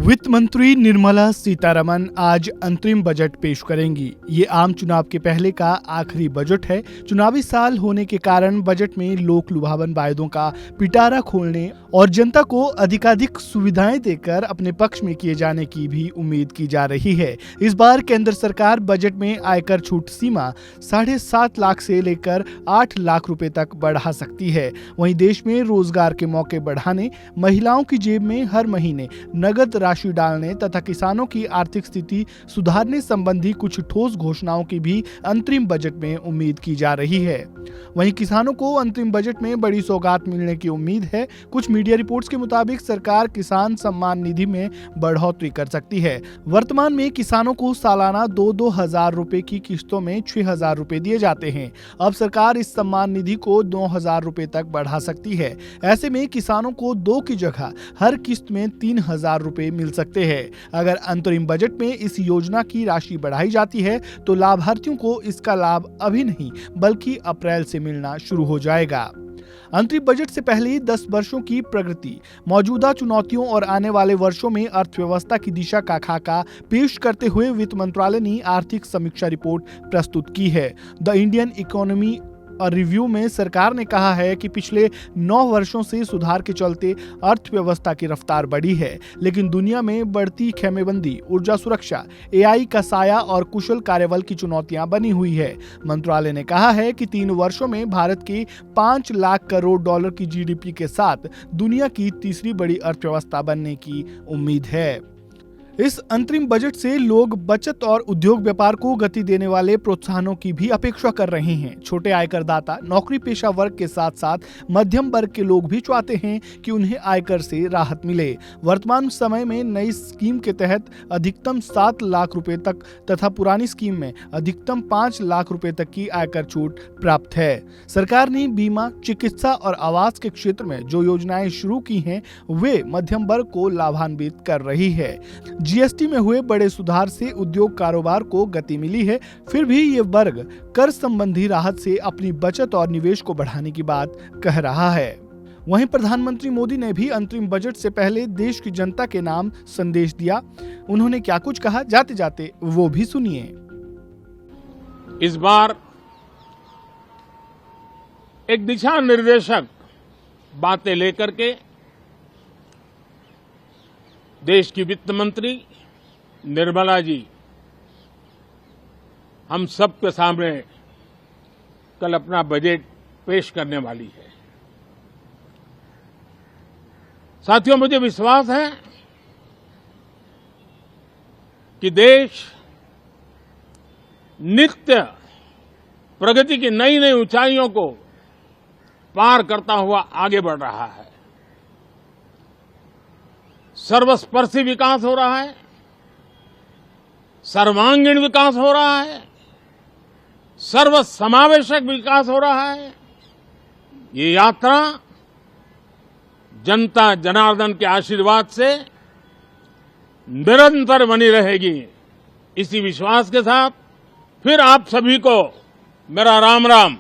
वित्त मंत्री निर्मला सीतारमण आज अंतरिम बजट पेश करेंगी। ये आम चुनाव के पहले का आखिरी बजट है। चुनावी साल होने के कारण बजट में लोक लुभावन वायदों का पिटारा खोलने और जनता को अधिकाधिक सुविधाएं देकर अपने पक्ष में किए जाने की भी उम्मीद की जा रही है। इस बार केंद्र सरकार बजट में आयकर छूट सीमा 7.5 लाख से लेकर 8 लाख रुपए तक बढ़ा सकती है। वहीं देश में रोजगार के मौके बढ़ाने, महिलाओं की जेब में हर महीने नगद राशि डालने तथा किसानों की आर्थिक स्थिति सुधारने संबंधी कुछ ठोस घोषणाओं की भी अंतरिम बजट में उम्मीद की जा रही है। वहीं किसानों को अंतरिम बजट में बड़ी सौगात मिलने की उम्मीद है। कुछ मीडिया रिपोर्ट्स के मुताबिक सरकार किसान सम्मान निधि में बढ़ोतरी कर सकती है। वर्तमान में किसानों को सालाना 2-2 हजार रुपए की किस्तों में 6,000 रुपए दिए जाते हैं। अब सरकार इस सम्मान निधि को 9,000 रुपए तक बढ़ा सकती है। ऐसे में किसानों को 2 की जगह हर किस्त में 3,000 रुपए मिल सकते हैं। अगर अंतरिम बजट में इस योजना की राशि बढ़ाई जाती है तो लाभार्थियों को इसका लाभ अभी नहीं बल्कि अप्रैल से मिलना शुरू हो जाएगा। अंतरिम बजट से पहले 10 वर्षों की प्रगति, मौजूदा चुनौतियों और आने वाले वर्षों में अर्थव्यवस्था की दिशा का खाका पेश करते हुए वित्त मंत्रालय ने आर्थिक समीक्षा रिपोर्ट प्रस्तुत की है। द इंडियन इकोनॉमी रिव्यू में सरकार ने कहा है कि पिछले 9 वर्षों से सुधार के चलते अर्थव्यवस्था की रफ्तार बढ़ी है, लेकिन दुनिया में बढ़ती खेमेबंदी, ऊर्जा सुरक्षा, एआई का साया और कुशल कार्यबल की चुनौतियां बनी हुई है। मंत्रालय ने कहा है कि 3 वर्षों में भारत की 5 लाख करोड़ डॉलर की जीडीपी के साथ दुनिया की तीसरी बड़ी अर्थव्यवस्था बनने की उम्मीद है। इस अंतरिम बजट से लोग बचत और उद्योग व्यापार को गति देने वाले प्रोत्साहनों की भी अपेक्षा कर रहे हैं। छोटे आयकरदाता, नौकरी पेशा वर्ग के साथ साथ मध्यम वर्ग के लोग भी चाहते हैं कि उन्हें आयकर से राहत मिले। वर्तमान समय में नई स्कीम के तहत अधिकतम 7 लाख रुपए तक तथा पुरानी स्कीम में अधिकतम 5 लाख रुपए तक की आयकर छूट प्राप्त है। सरकार ने बीमा, चिकित्सा और आवास के क्षेत्र में जो योजनाएं शुरू की हैं, वे मध्यम वर्ग को लाभान्वित कर रही है। जीएसटी में हुए बड़े सुधार से उद्योग कारोबार को गति मिली है। फिर भी ये वर्ग कर संबंधी राहत से अपनी बचत और निवेश को बढ़ाने की बात कह रहा है। वहीं प्रधानमंत्री मोदी ने भी अंतरिम बजट से पहले देश की जनता के नाम संदेश दिया। उन्होंने क्या कुछ कहा, जाते जाते वो भी सुनिए। इस बार एक दिशा निर्देशक बातें लेकर के देश की वित्त मंत्री निर्मला जी हम सबके सामने कल अपना बजट पेश करने वाली है। साथियों, मुझे विश्वास है कि देश नित्य प्रगति की नई नई ऊंचाइयों को पार करता हुआ आगे बढ़ रहा है। सर्वस्पर्शी विकास हो रहा है, सर्वांगीण विकास हो रहा है, सर्वसमावेशक विकास हो रहा है। ये यात्रा जनता जनार्दन के आशीर्वाद से निरंतर बनी रहेगी। इसी विश्वास के साथ फिर आप सभी को मेरा राम राम।